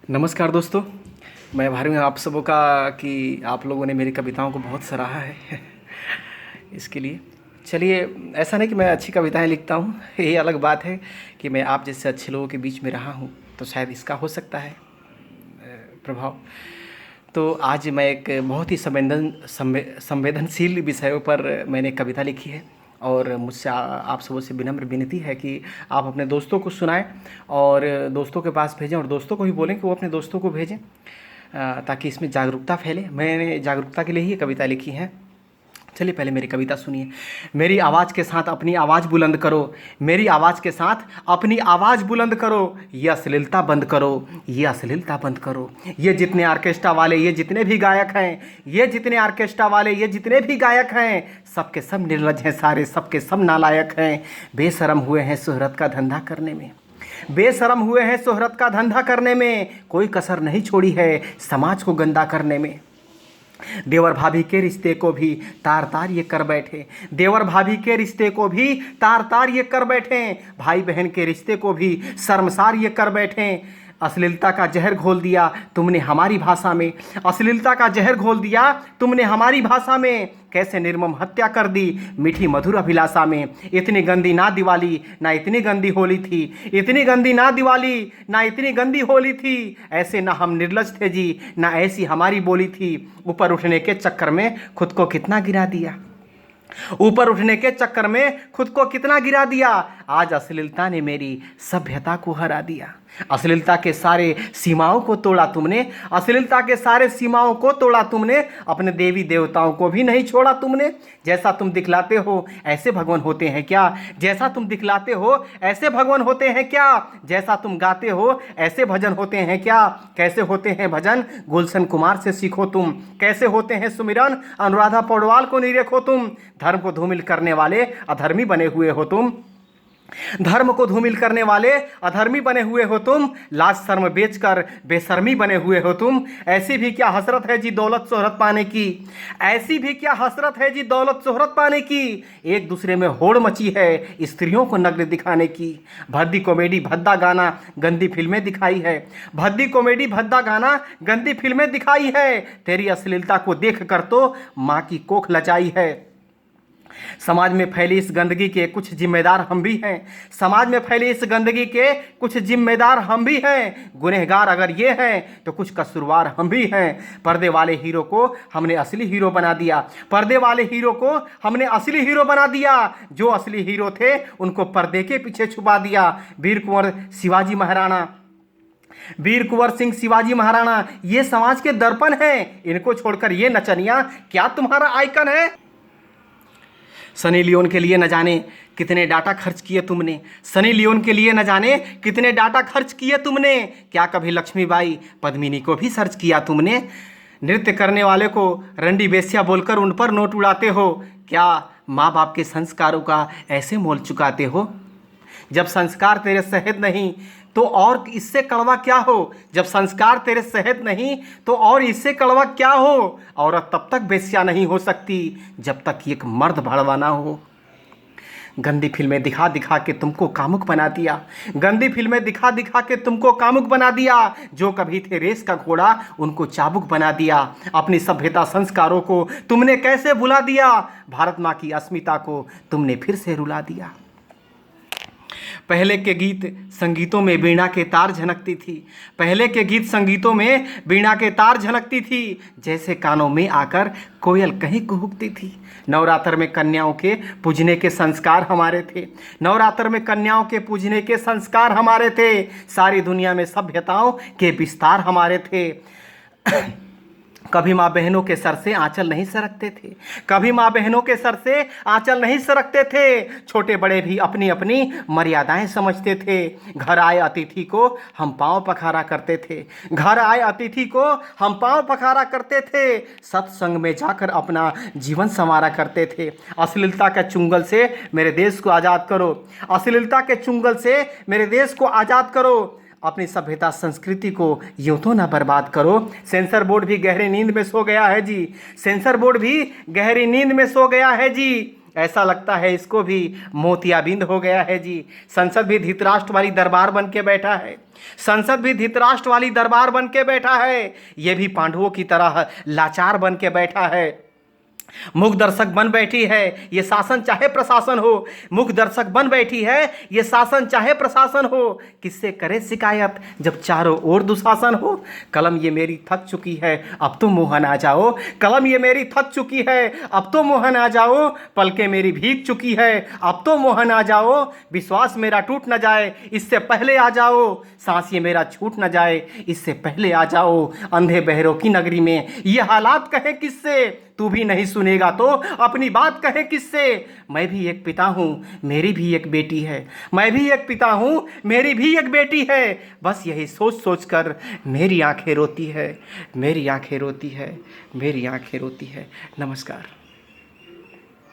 नमस्कार दोस्तों। मैं आभारी हूँ आप सबों का कि आप लोगों ने मेरी कविताओं को बहुत सराहा है। इसके लिए चलिए, ऐसा नहीं कि मैं अच्छी कविताएं लिखता हूँ, ये अलग बात है कि मैं आप जैसे अच्छे लोगों के बीच में रहा हूँ, तो शायद इसका हो सकता है प्रभाव। तो आज मैं एक बहुत ही संवेदनशील विषयों पर मैंने कविता लिखी है और मुझसे आप सबों से विनम्र विनती है कि आप अपने दोस्तों को सुनाएं और दोस्तों के पास भेजें और दोस्तों को भी बोलें कि वो अपने दोस्तों को भेजें, ताकि इसमें जागरूकता फैले। मैंने जागरूकता के लिए ही ये कविता लिखी है। चलिए पहले मेरी कविता सुनिए। मेरी आवाज़ के साथ अपनी आवाज़ बुलंद करो, मेरी आवाज़ के साथ अपनी आवाज़ बुलंद करो, ये अश्लीलता बंद करो, ये अश्लीलता बंद करो। ये जितने ऑर्केस्ट्रा वाले, ये जितने भी गायक हैं, ये जितने ऑर्केस्ट्रा वाले, ये जितने भी गायक हैं, सबके सब निर्लज हैं सारे, सबके सब नालायक हैं। बेशरम हुए हैं शोहरत का धंधा करने में, बेशरम हुए हैं शोहरत का धंधा करने में, कोई कसर नहीं छोड़ी है समाज को गंदा करने में। देवर भाभी के रिश्ते को भी तार तार ये कर बैठे, देवर भाभी के रिश्ते को भी तार तार ये कर बैठे, भाई बहन के रिश्ते को भी शर्मसार ये कर बैठे। अश्लीलता का जहर घोल दिया तुमने हमारी भाषा में, अश्लीलता का जहर घोल दिया तुमने हमारी भाषा में, कैसे निर्मम हत्या कर दी मीठी मधुर अभिलाषा में। इतनी गंदी ना दिवाली ना इतनी गंदी होली थी, इतनी गंदी ना दिवाली ना इतनी गंदी होली थी, ऐसे ना हम निर्लज थे जी, ना ऐसी हमारी बोली थी। ऊपर उठने के चक्कर में खुद को कितना गिरा दिया, ऊपर उठने के चक्कर में खुद को कितना गिरा दिया। आज अश्लीलता ने मेरी सभ्यता को हरा दिया, अश्लीलता के सारे सीमाओं को तोड़ा तुमने, अश्लीलता के सारे सीमाओं को तोड़ा तुमने, अपने देवी देवताओं को भी नहीं छोड़ा तुमने। जैसा तुम दिखलाते हो ऐसे भगवान होते हैं क्या, जैसा तुम दिखलाते हो ऐसे भगवान होते हैं क्या, जैसा तुम गाते हो ऐसे भजन होते हैं क्या। कैसे होते हैं भजन गुलशन कुमार से सीखो तुम, कैसे होते हैं सुमिरन अनुराधा पौडवाल को नहीं देखो तुम। धर्म को धूमिल करने वाले अधर्मी बने हुए हो तुम, धर्म को धूमिल करने वाले अधर्मी बने हुए हो तुम, लाज शर्म बेचकर बेशर्मी बने हुए हो तुम। ऐसी भी क्या हसरत है जी दौलत शोहरत पाने की, ऐसी भी क्या हसरत है जी दौलत शोहरत पाने की। एक दूसरे में होड़ मची है स्त्रियों को नग्न दिखाने की। भद्दी कॉमेडी भद्दा गाना गंदी फिल्में दिखाई है, भद्दी कॉमेडी भद्दा गाना गंदी फिल्में दिखाई है। तेरी अश्लीलता को देख कर तो माँ की कोख लजाई है। समाज में फैली इस गंदगी के कुछ जिम्मेदार हम भी हैं, समाज में फैली इस गंदगी के कुछ जिम्मेदार हम भी हैं। गुनहगार अगर ये हैं तो कुछ कसूरवार हम भी हैं। पर्दे वाले हीरो को हमने असली हीरो बना दिया, पर्दे वाले हीरो को हमने असली हीरो बना दिया। जो असली हीरो थे उनको पर्दे के पीछे छुपा दिया। वीर कुंवर शिवाजी महाराणा, वीर कुंवर सिंह शिवाजी महाराणा ये समाज के दर्पण हैं, इनको छोड़कर ये नचनिया क्या तुम्हारा आइकन है। सनी लियोन के लिए न जाने कितने डाटा खर्च किए तुमने, सनी लियोन के लिए न जाने कितने डाटा खर्च किए तुमने। क्या कभी लक्ष्मीबाई पद्मिनी को भी सर्च किया तुमने। नृत्य करने वाले को रंडी बेस्या बोलकर उन पर नोट उड़ाते हो। क्या माँ बाप के संस्कारों का ऐसे मोल चुकाते हो। जब संस्कार तेरे सहित नहीं तो और इससे कड़वा क्या हो, जब संस्कार तेरे सहित नहीं तो और इससे कड़वा क्या हो। औरत तब तक बेस्या नहीं हो सकती जब तक एक मर्द भड़वा ना हो। गंदी फिल्में दिखा दिखा के तुमको कामुक बना दिया, गंदी फिल्में दिखा दिखा के तुमको कामुक बना दिया। जो कभी थे रेस का घोड़ा उनको चाबुक बना दिया। अपनी सभ्यता संस्कारों को तुमने कैसे भुला दिया, भारत माँ की अस्मिता को तुमने फिर से रुला दिया। पहले के गीत संगीतों में वीणा के तार झनकती थी, पहले के गीत संगीतों में वीणा के तार झनकती थी, जैसे कानों में आकर कोयल कहीं कुहुकती थी। नवरात्र में कन्याओं के पूजने के संस्कार हमारे थे, नवरात्र में कन्याओं के पूजने के संस्कार हमारे थे। सारी दुनिया में सभ्यताओं के विस्तार हमारे थे। कभी माँ बहनों के सर से आंचल नहीं सरकते थे, कभी माँ बहनों के सर से आंचल नहीं सरकते थे। छोटे बड़े भी अपनी अपनी मर्यादाएं समझते थे। घर आए अतिथि को हम पाँव पखारा करते थे, घर आए अतिथि को हम पाँव पखारा करते थे। सत्संग में जाकर अपना जीवन संवारा करते थे। अश्लीलता के चुंगल से मेरे देश को आज़ाद करो, अश्लीलता के चुंगल से मेरे देश को आज़ाद करो। अपनी सभ्यता संस्कृति को यूं तो ना बर्बाद करो। सेंसर बोर्ड भी गहरी नींद में सो गया है जी, सेंसर बोर्ड भी गहरी नींद में सो गया है जी। ऐसा लगता है इसको भी मोतियाबिंद हो गया है जी। संसद भी धृतराष्ट्र वाली दरबार बन के बैठा है, संसद भी धृतराष्ट्र वाली दरबार बन के बैठा है। ये भी पांडवों की तरह लाचार बन के बैठा है, मुख दर्शक बन बैठी है। ये शासन चाहे प्रशासन हो, मुख दर्शक बन बैठी है। ये शासन चाहे प्रशासन हो, किससे करे शिकायत जब चारों ओर दुशासन हो। कलम ये मेरी थक चुकी है, अब तो मोहन आ जाओ। कलम ये मेरी थक चुकी है, अब तो मोहन आ जाओ। पलकें मेरी भीग चुकी है, अब तो मोहन आ जाओ। विश्वास मेरा टूट न जाए, इससे पहले आ जाओ। सांस ये मेरा छूट न जाए, इससे पहले आ जाओ। अंधे बहरों की नगरी में ये हालात कहे किससे, तू भी नहीं सुनेगा तो अपनी बात कहे किससे। मैं भी एक पिता हूँ, मेरी भी एक बेटी है। मैं भी एक पिता हूँ, मेरी भी एक बेटी है। बस यही सोच सोच कर मेरी आंखें रोती है, मेरी आंखें रोती है, मेरी आंखें रोती है। नमस्कार।